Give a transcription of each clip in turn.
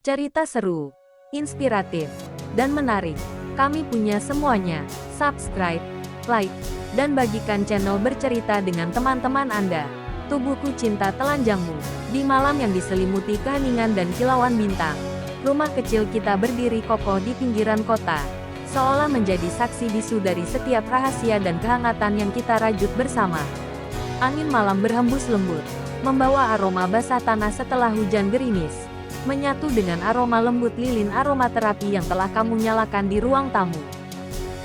Cerita seru, inspiratif, dan menarik. Kami punya semuanya. Subscribe, like, dan bagikan channel bercerita dengan teman-teman Anda. Tubuhku cinta telanjangmu. Di malam yang diselimuti keheningan dan kilauan bintang, rumah kecil kita berdiri kokoh di pinggiran kota, seolah menjadi saksi bisu dari setiap rahasia dan kehangatan yang kita rajut bersama. Angin malam berhembus lembut, membawa aroma basah tanah setelah hujan gerimis, menyatu dengan aroma lembut lilin aromaterapi yang telah kamu nyalakan di ruang tamu.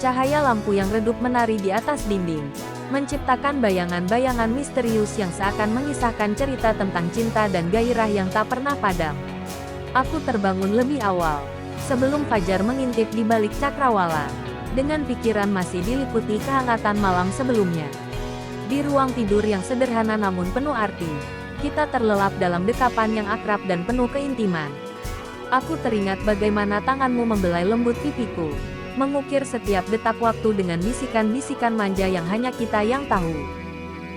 Cahaya lampu yang redup menari di atas dinding, menciptakan bayangan-bayangan misterius yang seakan mengisahkan cerita tentang cinta dan gairah yang tak pernah padam. Aku terbangun lebih awal, sebelum fajar mengintip di balik cakrawala, dengan pikiran masih diliputi kehangatan malam sebelumnya. Di ruang tidur yang sederhana namun penuh arti, kita terlelap dalam dekapan yang akrab dan penuh keintiman. Aku teringat bagaimana tanganmu membelai lembut pipiku, mengukir setiap detak waktu dengan bisikan-bisikan manja yang hanya kita yang tahu.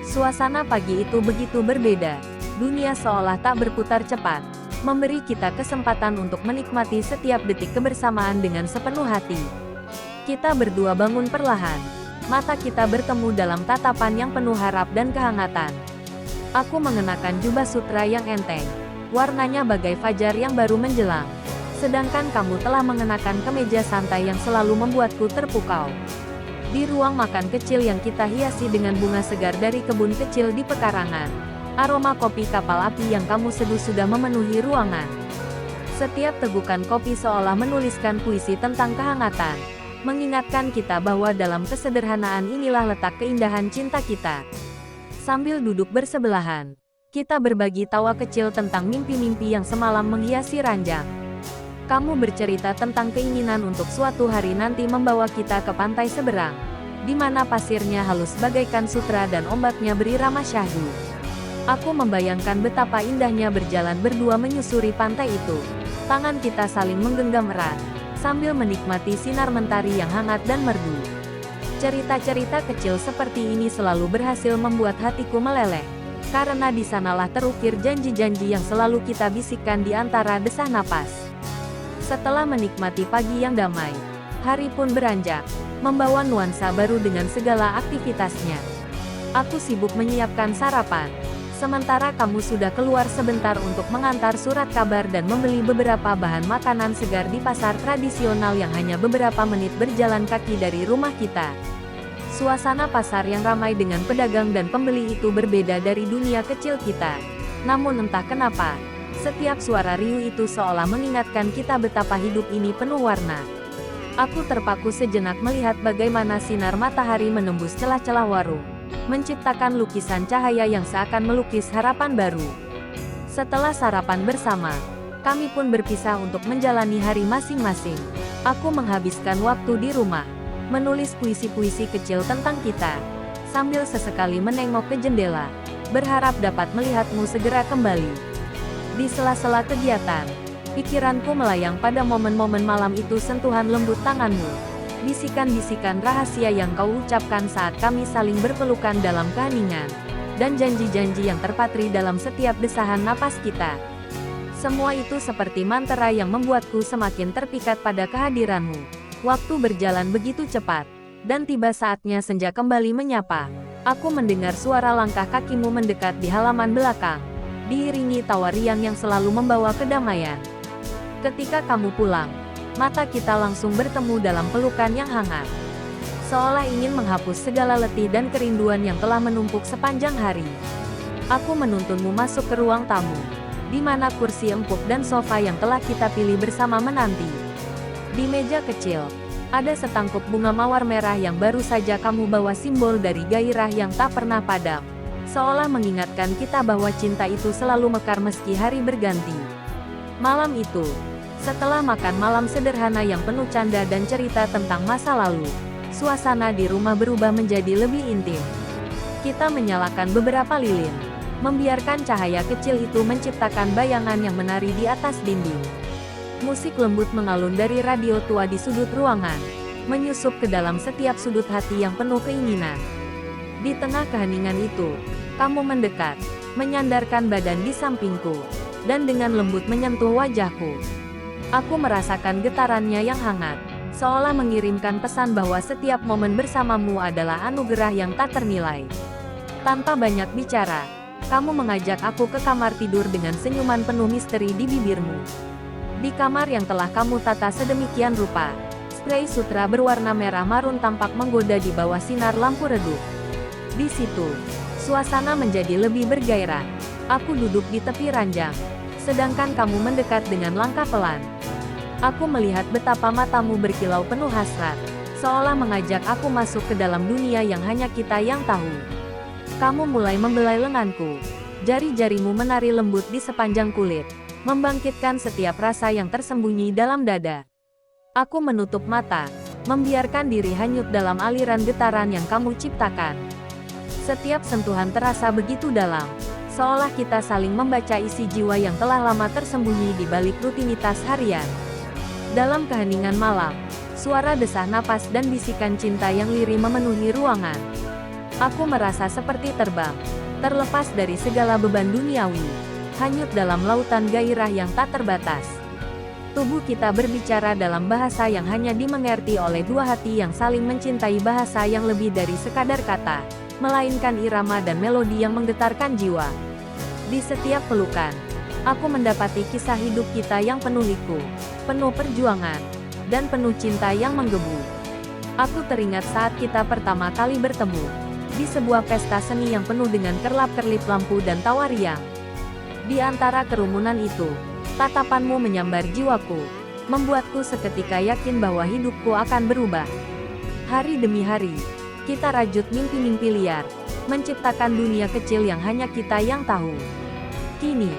Suasana pagi itu begitu berbeda, dunia seolah tak berputar cepat, memberi kita kesempatan untuk menikmati setiap detik kebersamaan dengan sepenuh hati. Kita berdua bangun perlahan, mata kita bertemu dalam tatapan yang penuh harap dan kehangatan. Aku mengenakan jubah sutra yang enteng, warnanya bagai fajar yang baru menjelang, sedangkan kamu telah mengenakan kemeja santai yang selalu membuatku terpukau. Di ruang makan kecil yang kita hiasi dengan bunga segar dari kebun kecil di pekarangan, aroma kopi kapal api yang kamu seduh sudah memenuhi ruangan. Setiap tegukan kopi seolah menuliskan puisi tentang kehangatan, mengingatkan kita bahwa dalam kesederhanaan inilah letak keindahan cinta kita. Sambil duduk bersebelahan, kita berbagi tawa kecil tentang mimpi-mimpi yang semalam menghiasi ranjang. Kamu bercerita tentang keinginan untuk suatu hari nanti membawa kita ke pantai seberang, di mana pasirnya halus bagaikan sutra dan ombaknya berirama syahdu. Aku membayangkan betapa indahnya berjalan berdua menyusuri pantai itu. Tangan kita saling menggenggam erat, sambil menikmati sinar mentari yang hangat dan merdu. Cerita-cerita kecil seperti ini selalu berhasil membuat hatiku meleleh, karena di sanalah terukir janji-janji yang selalu kita bisikkan di antara desah napas. Setelah menikmati pagi yang damai, hari pun beranjak, membawa nuansa baru dengan segala aktivitasnya. Aku sibuk menyiapkan sarapan, sementara kamu sudah keluar sebentar untuk mengantar surat kabar dan membeli beberapa bahan makanan segar di pasar tradisional yang hanya beberapa menit berjalan kaki dari rumah kita. Suasana pasar yang ramai dengan pedagang dan pembeli itu berbeda dari dunia kecil kita. Namun entah kenapa, setiap suara riuh itu seolah mengingatkan kita betapa hidup ini penuh warna. Aku terpaku sejenak melihat bagaimana sinar matahari menembus celah-celah warung, menciptakan lukisan cahaya yang seakan melukis harapan baru. Setelah sarapan bersama, kami pun berpisah untuk menjalani hari masing-masing. Aku menghabiskan waktu di rumah, menulis puisi-puisi kecil tentang kita, sambil sesekali menengok ke jendela, berharap dapat melihatmu segera kembali. Di sela-sela kegiatan, pikiranku melayang pada momen-momen malam itu, sentuhan lembut tanganmu, bisikan-bisikan rahasia yang kau ucapkan saat kami saling berpelukan dalam keheningan, dan janji-janji yang terpatri dalam setiap desahan napas kita. Semua itu seperti mantra yang membuatku semakin terpikat pada kehadiranmu. Waktu berjalan begitu cepat, dan tiba saatnya senja kembali menyapa. Aku mendengar suara langkah kakimu mendekat di halaman belakang, diiringi tawa riang yang selalu membawa kedamaian. Ketika kamu pulang, mata kita langsung bertemu dalam pelukan yang hangat, seolah ingin menghapus segala letih dan kerinduan yang telah menumpuk sepanjang hari. Aku menuntunmu masuk ke ruang tamu, di mana kursi empuk dan sofa yang telah kita pilih bersama menanti. Di meja kecil, ada setangkup bunga mawar merah yang baru saja kamu bawa, simbol dari gairah yang tak pernah padam, seolah mengingatkan kita bahwa cinta itu selalu mekar meski hari berganti. Malam itu, setelah makan malam sederhana yang penuh canda dan cerita tentang masa lalu, suasana di rumah berubah menjadi lebih intim. Kita menyalakan beberapa lilin, membiarkan cahaya kecil itu menciptakan bayangan yang menari di atas dinding. Musik lembut mengalun dari radio tua di sudut ruangan, menyusup ke dalam setiap sudut hati yang penuh keinginan. Di tengah keheningan itu, kamu mendekat, menyandarkan badan di sampingku, dan dengan lembut menyentuh wajahku. Aku merasakan getarannya yang hangat, seolah mengirimkan pesan bahwa setiap momen bersamamu adalah anugerah yang tak ternilai. Tanpa banyak bicara, kamu mengajak aku ke kamar tidur dengan senyuman penuh misteri di bibirmu. Di kamar yang telah kamu tata sedemikian rupa, spray sutra berwarna merah marun tampak menggoda di bawah sinar lampu redup. Di situ, suasana menjadi lebih bergairah. Aku duduk di tepi ranjang, sedangkan kamu mendekat dengan langkah pelan. Aku melihat betapa matamu berkilau penuh hasrat, seolah mengajak aku masuk ke dalam dunia yang hanya kita yang tahu. Kamu mulai membelai lenganku. Jari-jarimu menari lembut di sepanjang kulit, membangkitkan setiap rasa yang tersembunyi dalam dada. Aku menutup mata, membiarkan diri hanyut dalam aliran getaran yang kamu ciptakan. Setiap sentuhan terasa begitu dalam, seolah kita saling membaca isi jiwa yang telah lama tersembunyi di balik rutinitas harian. Dalam keheningan malam, suara desah napas dan bisikan cinta yang lirih memenuhi ruangan. Aku merasa seperti terbang, terlepas dari segala beban duniawi, hanyut dalam lautan gairah yang tak terbatas. Tubuh kita berbicara dalam bahasa yang hanya dimengerti oleh dua hati yang saling mencintai, bahasa yang lebih dari sekadar kata, melainkan irama dan melodi yang menggetarkan jiwa. Di setiap pelukan, aku mendapati kisah hidup kita yang penuh liku, penuh perjuangan, dan penuh cinta yang menggebu. Aku teringat saat kita pertama kali bertemu, di sebuah pesta seni yang penuh dengan kerlap-kerlip lampu dan tawa riang. Di antara kerumunan itu, tatapanmu menyambar jiwaku, membuatku seketika yakin bahwa hidupku akan berubah. Hari demi hari, kita rajut mimpi-mimpi liar, menciptakan dunia kecil yang hanya kita yang tahu. Kini,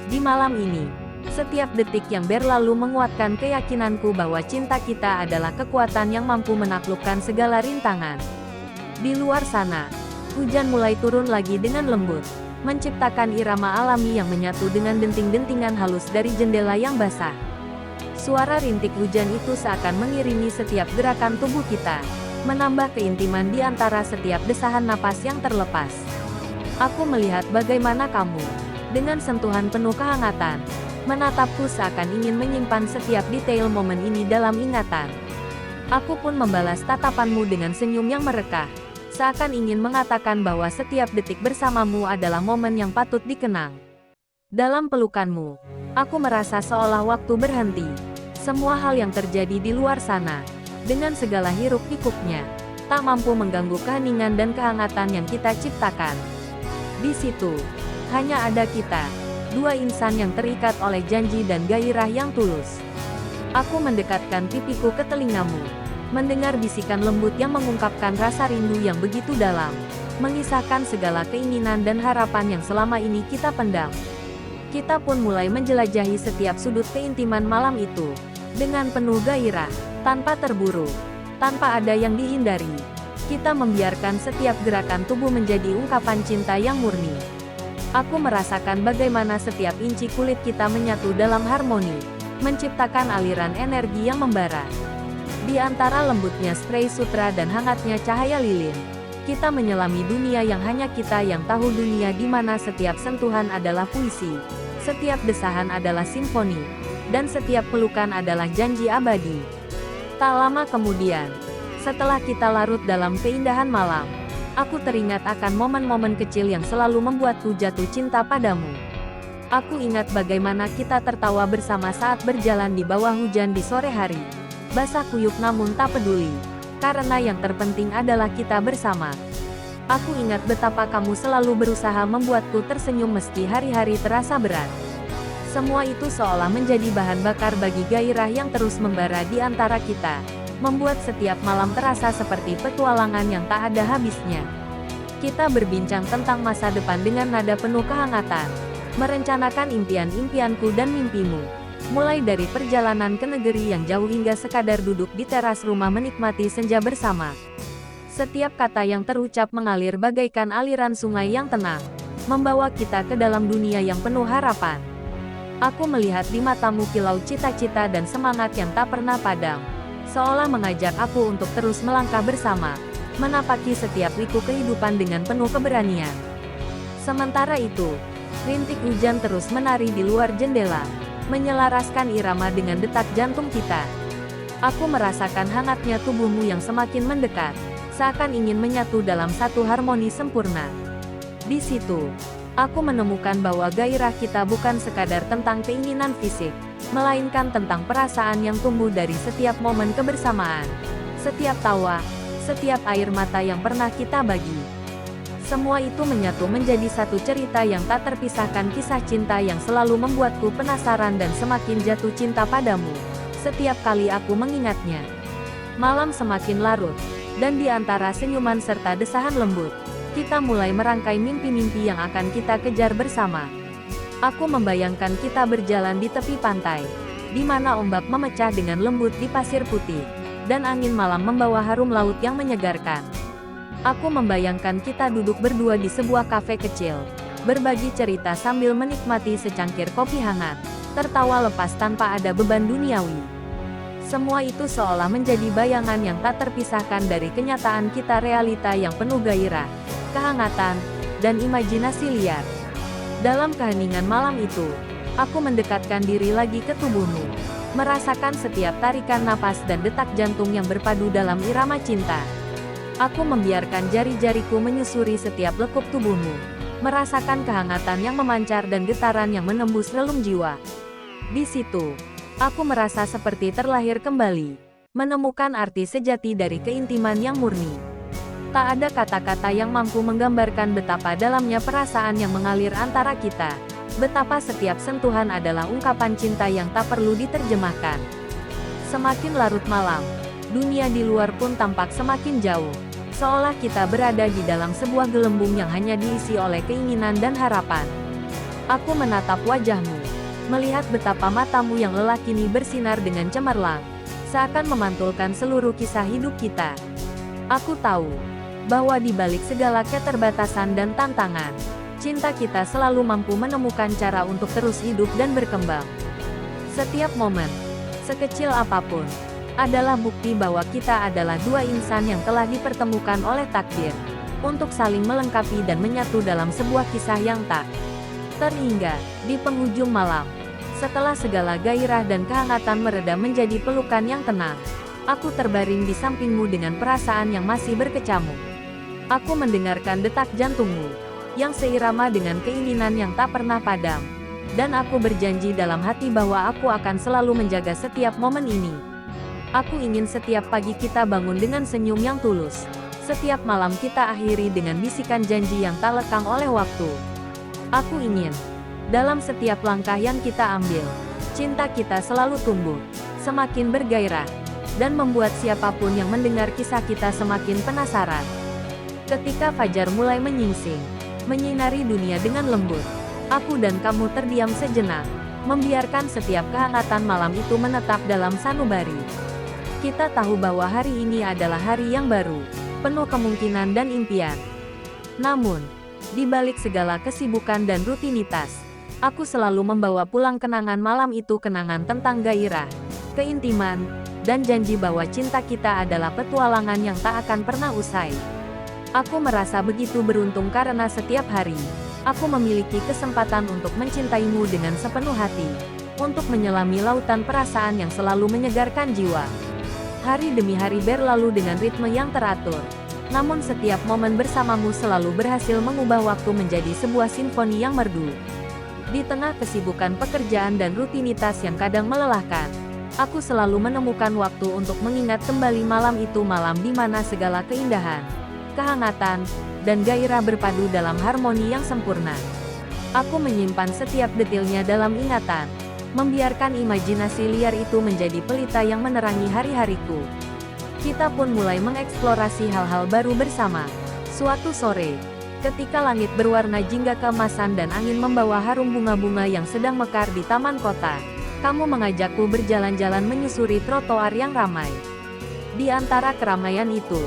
di malam ini, setiap detik yang berlalu menguatkan keyakinanku bahwa cinta kita adalah kekuatan yang mampu menaklukkan segala rintangan. Di luar sana, hujan mulai turun lagi dengan lembut, menciptakan irama alami yang menyatu dengan denting-dentingan halus dari jendela yang basah. Suara rintik hujan itu seakan mengiringi setiap gerakan tubuh kita, menambah keintiman di antara setiap desahan napas yang terlepas. Aku melihat bagaimana kamu, dengan sentuhan penuh kehangatan, menatapku seakan ingin menyimpan setiap detail momen ini dalam ingatan. Aku pun membalas tatapanmu dengan senyum yang merekah, seakan ingin mengatakan bahwa setiap detik bersamamu adalah momen yang patut dikenang. Dalam pelukanmu, aku merasa seolah waktu berhenti. Semua hal yang terjadi di luar sana, dengan segala hiruk-pikuknya, tak mampu mengganggu keheningan dan kehangatan yang kita ciptakan. Di situ, hanya ada kita, dua insan yang terikat oleh janji dan gairah yang tulus. Aku mendekatkan pipiku ke telingamu, mendengar bisikan lembut yang mengungkapkan rasa rindu yang begitu dalam, mengisahkan segala keinginan dan harapan yang selama ini kita pendam. Kita pun mulai menjelajahi setiap sudut keintiman malam itu, dengan penuh gairah, tanpa terburu, tanpa ada yang dihindari. Kita membiarkan setiap gerakan tubuh menjadi ungkapan cinta yang murni. Aku merasakan bagaimana setiap inci kulit kita menyatu dalam harmoni, menciptakan aliran energi yang membara. Di antara lembutnya spray sutra dan hangatnya cahaya lilin, kita menyelami dunia yang hanya kita yang tahu, dunia di mana setiap sentuhan adalah puisi, setiap desahan adalah simfoni, dan setiap pelukan adalah janji abadi. Tak lama kemudian, setelah kita larut dalam keindahan malam, aku teringat akan momen-momen kecil yang selalu membuatku jatuh cinta padamu. Aku ingat bagaimana kita tertawa bersama saat berjalan di bawah hujan di sore hari. Basah kuyup namun tak peduli, karena yang terpenting adalah kita bersama. Aku ingat betapa kamu selalu berusaha membuatku tersenyum meski hari-hari terasa berat. Semua itu seolah menjadi bahan bakar bagi gairah yang terus membara di antara kita, membuat setiap malam terasa seperti petualangan yang tak ada habisnya. Kita berbincang tentang masa depan dengan nada penuh kehangatan, merencanakan impian-impianku dan mimpimu. Mulai dari perjalanan ke negeri yang jauh hingga sekadar duduk di teras rumah menikmati senja bersama. Setiap kata yang terucap mengalir bagaikan aliran sungai yang tenang, membawa kita ke dalam dunia yang penuh harapan. Aku melihat di matamu kilau cita-cita dan semangat yang tak pernah padam, seolah mengajak aku untuk terus melangkah bersama, menapaki setiap liku kehidupan dengan penuh keberanian. Sementara itu, rintik hujan terus menari di luar jendela, menyelaraskan irama dengan detak jantung kita. Aku merasakan hangatnya tubuhmu yang semakin mendekat, seakan ingin menyatu dalam satu harmoni sempurna. Di situ, aku menemukan bahwa gairah kita bukan sekadar tentang keinginan fisik, melainkan tentang perasaan yang tumbuh dari setiap momen kebersamaan, setiap tawa, setiap air mata yang pernah kita bagi. Semua itu menyatu menjadi satu cerita yang tak terpisahkan, kisah cinta yang selalu membuatku penasaran dan semakin jatuh cinta padamu setiap kali aku mengingatnya. Malam semakin larut, dan di antara senyuman serta desahan lembut, kita mulai merangkai mimpi-mimpi yang akan kita kejar bersama. Aku membayangkan kita berjalan di tepi pantai, di mana ombak memecah dengan lembut di pasir putih, dan angin malam membawa harum laut yang menyegarkan. Aku membayangkan kita duduk berdua di sebuah kafe kecil, berbagi cerita sambil menikmati secangkir kopi hangat, tertawa lepas tanpa ada beban duniawi. Semua itu seolah menjadi bayangan yang tak terpisahkan dari kenyataan kita, realita yang penuh gairah, kehangatan, dan imajinasi liar. Dalam keheningan malam itu, aku mendekatkan diri lagi ke tubuhmu, merasakan setiap tarikan napas dan detak jantung yang berpadu dalam irama cinta. Aku membiarkan jari-jariku menyusuri setiap lekuk tubuhmu, merasakan kehangatan yang memancar dan getaran yang menembus relung jiwa. Di situ, aku merasa seperti terlahir kembali, menemukan arti sejati dari keintiman yang murni. Tak ada kata-kata yang mampu menggambarkan betapa dalamnya perasaan yang mengalir antara kita, betapa setiap sentuhan adalah ungkapan cinta yang tak perlu diterjemahkan. Semakin larut malam, dunia di luar pun tampak semakin jauh, seolah kita berada di dalam sebuah gelembung yang hanya diisi oleh keinginan dan harapan. Aku menatap wajahmu, melihat betapa matamu yang lelah kini bersinar dengan cemerlang, seakan memantulkan seluruh kisah hidup kita. Aku tahu bahwa di balik segala keterbatasan dan tantangan, cinta kita selalu mampu menemukan cara untuk terus hidup dan berkembang. Setiap momen, sekecil apapun, adalah bukti bahwa kita adalah dua insan yang telah dipertemukan oleh takdir, untuk saling melengkapi dan menyatu dalam sebuah kisah yang tak terhingga. Di penghujung malam, setelah segala gairah dan kehangatan mereda menjadi pelukan yang tenang, aku terbaring di sampingmu dengan perasaan yang masih berkecamuk. Aku mendengarkan detak jantungmu, yang seirama dengan keinginan yang tak pernah padam, dan aku berjanji dalam hati bahwa aku akan selalu menjaga setiap momen ini. Aku ingin setiap pagi kita bangun dengan senyum yang tulus, setiap malam kita akhiri dengan bisikan janji yang tak lekang oleh waktu. Aku ingin, dalam setiap langkah yang kita ambil, cinta kita selalu tumbuh, semakin bergairah, dan membuat siapapun yang mendengar kisah kita semakin penasaran. Ketika fajar mulai menyingsing, menyinari dunia dengan lembut, aku dan kamu terdiam sejenak, membiarkan setiap kehangatan malam itu menetap dalam sanubari. Kita tahu bahwa hari ini adalah hari yang baru, penuh kemungkinan dan impian. Namun, di balik segala kesibukan dan rutinitas, aku selalu membawa pulang kenangan malam itu, kenangan tentang gairah, keintiman, dan janji bahwa cinta kita adalah petualangan yang tak akan pernah usai. Aku merasa begitu beruntung karena setiap hari, aku memiliki kesempatan untuk mencintaimu dengan sepenuh hati, untuk menyelami lautan perasaan yang selalu menyegarkan jiwa. Hari demi hari berlalu dengan ritme yang teratur, namun setiap momen bersamamu selalu berhasil mengubah waktu menjadi sebuah simfoni yang merdu. Di tengah kesibukan pekerjaan dan rutinitas yang kadang melelahkan, aku selalu menemukan waktu untuk mengingat kembali malam itu, malam di mana segala keindahan, kehangatan, dan gairah berpadu dalam harmoni yang sempurna. Aku menyimpan setiap detailnya dalam ingatan, membiarkan imajinasi liar itu menjadi pelita yang menerangi hari-hariku. Kita pun mulai mengeksplorasi hal-hal baru bersama. Suatu sore, ketika langit berwarna jingga keemasan dan angin membawa harum bunga-bunga yang sedang mekar di taman kota, kamu mengajakku berjalan-jalan menyusuri trotoar yang ramai. Di antara keramaian itu,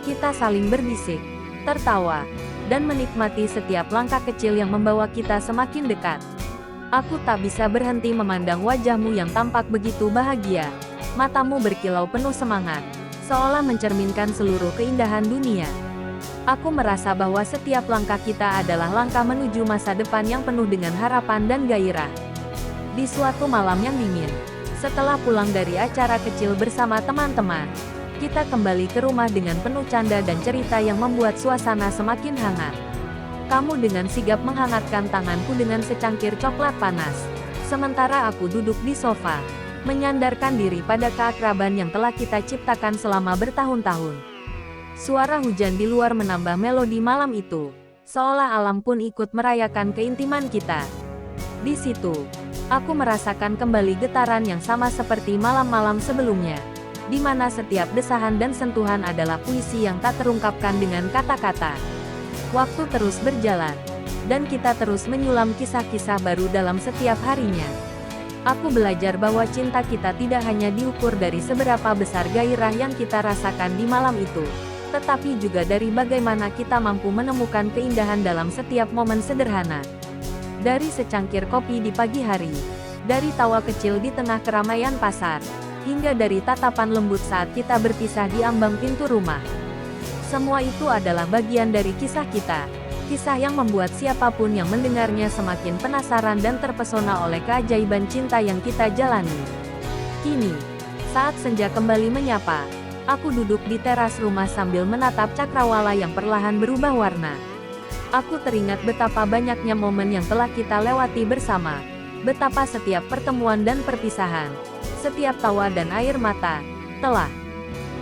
kita saling berbisik, tertawa, dan menikmati setiap langkah kecil yang membawa kita semakin dekat. Aku tak bisa berhenti memandang wajahmu yang tampak begitu bahagia. Matamu berkilau penuh semangat, seolah mencerminkan seluruh keindahan dunia. Aku merasa bahwa setiap langkah kita adalah langkah menuju masa depan yang penuh dengan harapan dan gairah. Di suatu malam yang dingin, setelah pulang dari acara kecil bersama teman-teman, kita kembali ke rumah dengan penuh canda dan cerita yang membuat suasana semakin hangat. Kamu dengan sigap menghangatkan tanganku dengan secangkir coklat panas, sementara aku duduk di sofa, menyandarkan diri pada keakraban yang telah kita ciptakan selama bertahun-tahun. Suara hujan di luar menambah melodi malam itu, seolah alam pun ikut merayakan keintiman kita. Di situ, aku merasakan kembali getaran yang sama seperti malam-malam sebelumnya, di mana setiap desahan dan sentuhan adalah puisi yang tak terungkapkan dengan kata-kata. Waktu terus berjalan, dan kita terus menyulam kisah-kisah baru dalam setiap harinya. Aku belajar bahwa cinta kita tidak hanya diukur dari seberapa besar gairah yang kita rasakan di malam itu, tetapi juga dari bagaimana kita mampu menemukan keindahan dalam setiap momen sederhana. Dari secangkir kopi di pagi hari, dari tawa kecil di tengah keramaian pasar, hingga dari tatapan lembut saat kita berpisah di ambang pintu rumah. Semua itu adalah bagian dari kisah kita. Kisah yang membuat siapapun yang mendengarnya semakin penasaran dan terpesona oleh keajaiban cinta yang kita jalani. Kini, saat senja kembali menyapa, aku duduk di teras rumah sambil menatap cakrawala yang perlahan berubah warna. Aku teringat betapa banyaknya momen yang telah kita lewati bersama, betapa setiap pertemuan dan perpisahan, setiap tawa dan air mata, telah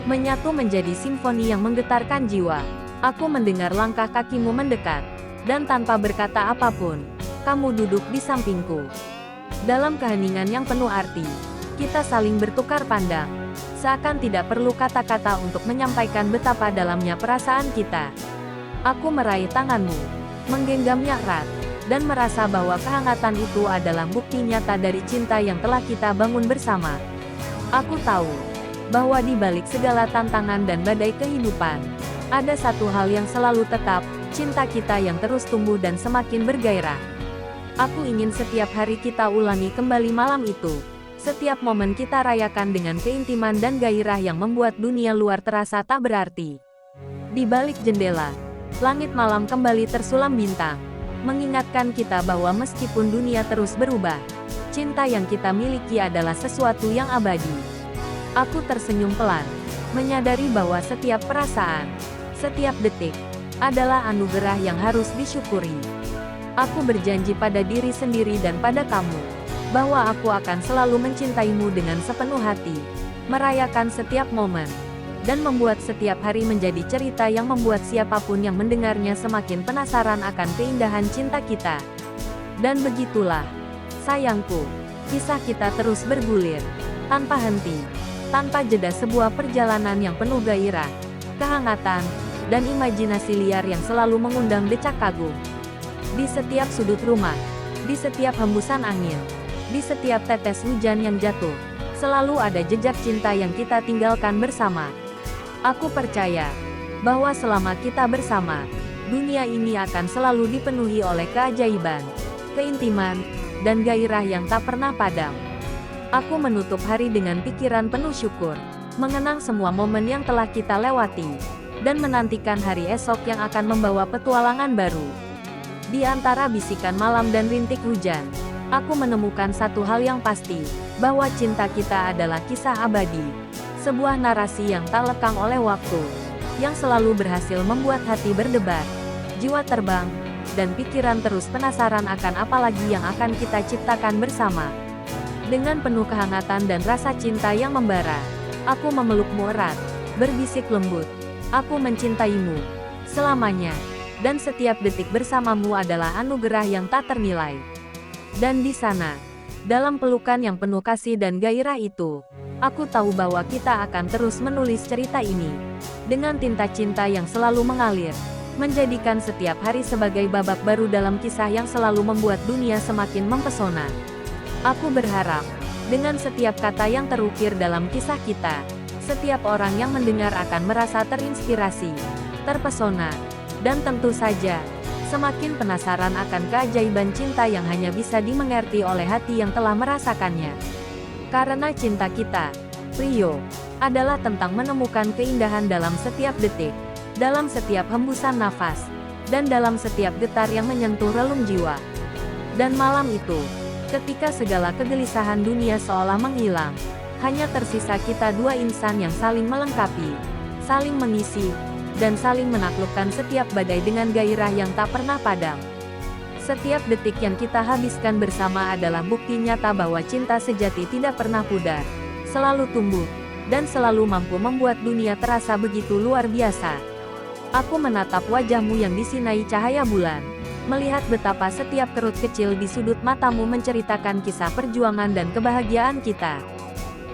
menyatu menjadi simfoni yang menggetarkan jiwa. Aku mendengar langkah kakimu mendekat, dan tanpa berkata apapun, kamu duduk di sampingku. Dalam keheningan yang penuh arti, kita saling bertukar pandang, seakan tidak perlu kata-kata untuk menyampaikan betapa dalamnya perasaan kita. Aku meraih tanganmu, menggenggamnya erat, dan merasa bahwa kehangatan itu adalah bukti nyata dari cinta yang telah kita bangun bersama. Aku tahu bahwa di balik segala tantangan dan badai kehidupan, ada satu hal yang selalu tetap, cinta kita yang terus tumbuh dan semakin bergairah. Aku ingin setiap hari kita ulangi kembali malam itu. Setiap momen kita rayakan dengan keintiman dan gairah yang membuat dunia luar terasa tak berarti. Di balik jendela, langit malam kembali tersulam bintang, mengingatkan kita bahwa meskipun dunia terus berubah, cinta yang kita miliki adalah sesuatu yang abadi. Aku tersenyum pelan, menyadari bahwa setiap perasaan, setiap detik, adalah anugerah yang harus disyukuri. Aku berjanji pada diri sendiri dan pada kamu, bahwa aku akan selalu mencintaimu dengan sepenuh hati, merayakan setiap momen, dan membuat setiap hari menjadi cerita yang membuat siapapun yang mendengarnya semakin penasaran akan keindahan cinta kita. Dan begitulah, sayangku, kisah kita terus bergulir, tanpa henti, tanpa jeda sebuah perjalanan yang penuh gairah, kehangatan, dan imajinasi liar yang selalu mengundang decak kagum. Di setiap sudut rumah, di setiap hembusan angin, di setiap tetes hujan yang jatuh, selalu ada jejak cinta yang kita tinggalkan bersama. Aku percaya bahwa selama kita bersama, dunia ini akan selalu dipenuhi oleh keajaiban, keintiman, dan gairah yang tak pernah padam. Aku menutup hari dengan pikiran penuh syukur, mengenang semua momen yang telah kita lewati, dan menantikan hari esok yang akan membawa petualangan baru. Di antara bisikan malam dan rintik hujan, aku menemukan satu hal yang pasti, bahwa cinta kita adalah kisah abadi, sebuah narasi yang tak lekang oleh waktu, yang selalu berhasil membuat hati berdebar, jiwa terbang, dan pikiran terus penasaran akan apa lagi yang akan kita ciptakan bersama. Dengan penuh kehangatan dan rasa cinta yang membara, aku memelukmu erat, berbisik lembut, aku mencintaimu selamanya, dan setiap detik bersamamu adalah anugerah yang tak ternilai. Dan di sana, dalam pelukan yang penuh kasih dan gairah itu, aku tahu bahwa kita akan terus menulis cerita ini, dengan tinta cinta yang selalu mengalir, menjadikan setiap hari sebagai babak baru dalam kisah yang selalu membuat dunia semakin mempesona. Aku berharap, dengan setiap kata yang terukir dalam kisah kita, setiap orang yang mendengar akan merasa terinspirasi, terpesona, dan tentu saja, semakin penasaran akan keajaiban cinta yang hanya bisa dimengerti oleh hati yang telah merasakannya. Karena cinta kita, Rio, adalah tentang menemukan keindahan dalam setiap detik, dalam setiap hembusan nafas, dan dalam setiap getar yang menyentuh relung jiwa. Dan malam itu, Ketika segala kegelisahan dunia seolah menghilang, hanya tersisa kita dua insan yang saling melengkapi, saling mengisi, dan saling menaklukkan setiap badai dengan gairah yang tak pernah padam. Setiap detik yang kita habiskan bersama adalah bukti nyata bahwa cinta sejati tidak pernah pudar, selalu tumbuh, dan selalu mampu membuat dunia terasa begitu luar biasa. Aku menatap wajahmu yang disinai cahaya bulan, melihat betapa setiap kerut kecil di sudut matamu menceritakan kisah perjuangan dan kebahagiaan kita.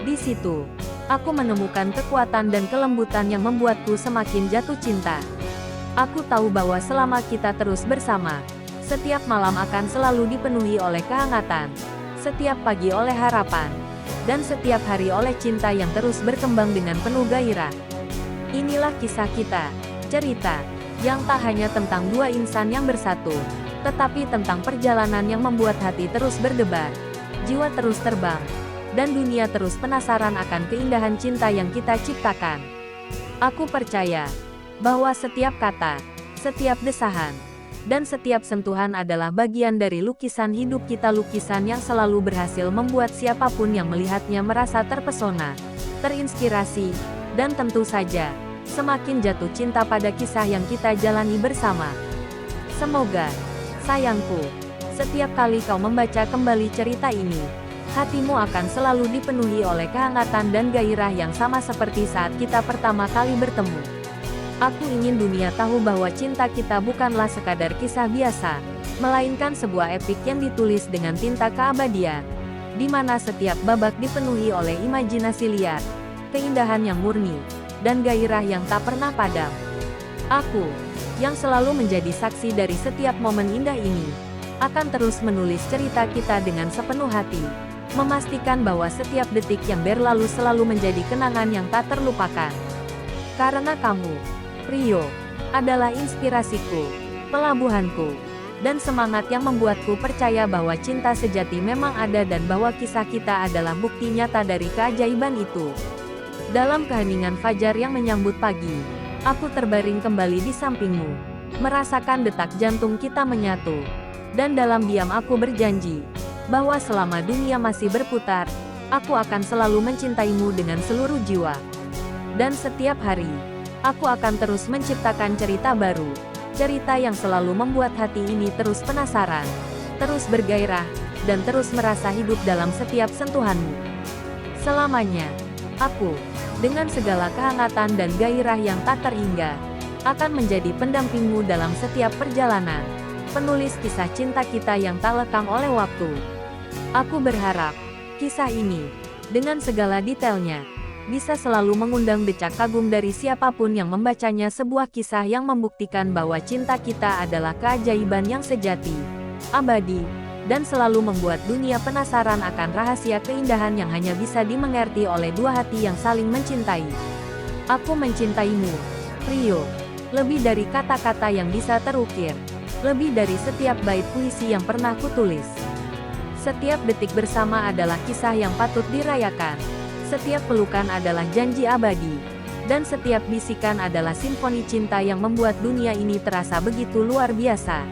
Di situ, aku menemukan kekuatan dan kelembutan yang membuatku semakin jatuh cinta. Aku tahu bahwa selama kita terus bersama, setiap malam akan selalu dipenuhi oleh kehangatan, setiap pagi oleh harapan, dan setiap hari oleh cinta yang terus berkembang dengan penuh gairah. Inilah kisah kita, cerita yang tak hanya tentang dua insan yang bersatu, tetapi tentang perjalanan yang membuat hati terus berdebar, jiwa terus terbang, dan dunia terus penasaran akan keindahan cinta yang kita ciptakan. Aku percaya bahwa setiap kata, setiap desahan, dan setiap sentuhan adalah bagian dari lukisan hidup kita, lukisan yang selalu berhasil membuat siapapun yang melihatnya merasa terpesona, terinspirasi, dan tentu saja semakin jatuh cinta pada kisah yang kita jalani bersama. Semoga, sayangku, setiap kali kau membaca kembali cerita ini, hatimu akan selalu dipenuhi oleh kehangatan dan gairah yang sama seperti saat kita pertama kali bertemu. Aku ingin dunia tahu bahwa cinta kita bukanlah sekadar kisah biasa, melainkan sebuah epik yang ditulis dengan tinta keabadian, di mana setiap babak dipenuhi oleh imajinasi liar, keindahan yang murni, dan gairah yang tak pernah padam. Aku, yang selalu menjadi saksi dari setiap momen indah ini, akan terus menulis cerita kita dengan sepenuh hati, memastikan bahwa setiap detik yang berlalu selalu menjadi kenangan yang tak terlupakan. Karena kamu, Rio, adalah inspirasiku, pelabuhanku, dan semangat yang membuatku percaya bahwa cinta sejati memang ada dan bahwa kisah kita adalah bukti nyata dari keajaiban itu. Dalam keheningan fajar yang menyambut pagi, aku terbaring kembali di sampingmu, merasakan detak jantung kita menyatu, dan dalam diam aku berjanji bahwa selama dunia masih berputar, aku akan selalu mencintaimu dengan seluruh jiwa. Dan setiap hari, aku akan terus menciptakan cerita baru, cerita yang selalu membuat hati ini terus penasaran, terus bergairah, dan terus merasa hidup dalam setiap sentuhanmu. Selamanya, aku, dengan segala kehangatan dan gairah yang tak terhingga, akan menjadi pendampingmu dalam setiap perjalanan, penulis kisah cinta kita yang tak lekang oleh waktu. Aku berharap, kisah ini, dengan segala detailnya, bisa selalu mengundang decak kagum dari siapapun yang membacanya, sebuah kisah yang membuktikan bahwa cinta kita adalah keajaiban yang sejati, abadi, dan selalu membuat dunia penasaran akan rahasia keindahan yang hanya bisa dimengerti oleh dua hati yang saling mencintai. Aku mencintaimu, Rio, lebih dari kata-kata yang bisa terukir, lebih dari setiap bait puisi yang pernah kutulis. Setiap detik bersama adalah kisah yang patut dirayakan, setiap pelukan adalah janji abadi, dan setiap bisikan adalah simfoni cinta yang membuat dunia ini terasa begitu luar biasa.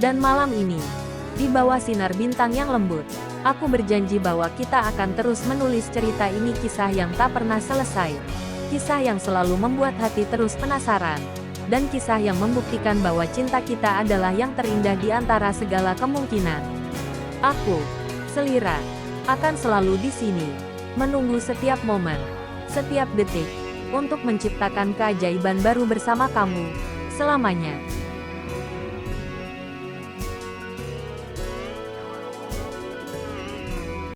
Dan malam ini, di bawah sinar bintang yang lembut, aku berjanji bahwa kita akan terus menulis cerita ini, kisah yang tak pernah selesai, kisah yang selalu membuat hati terus penasaran, dan kisah yang membuktikan bahwa cinta kita adalah yang terindah di antara segala kemungkinan. Aku, Selira, akan selalu di sini, menunggu setiap momen, setiap detik, untuk menciptakan keajaiban baru bersama kamu, selamanya.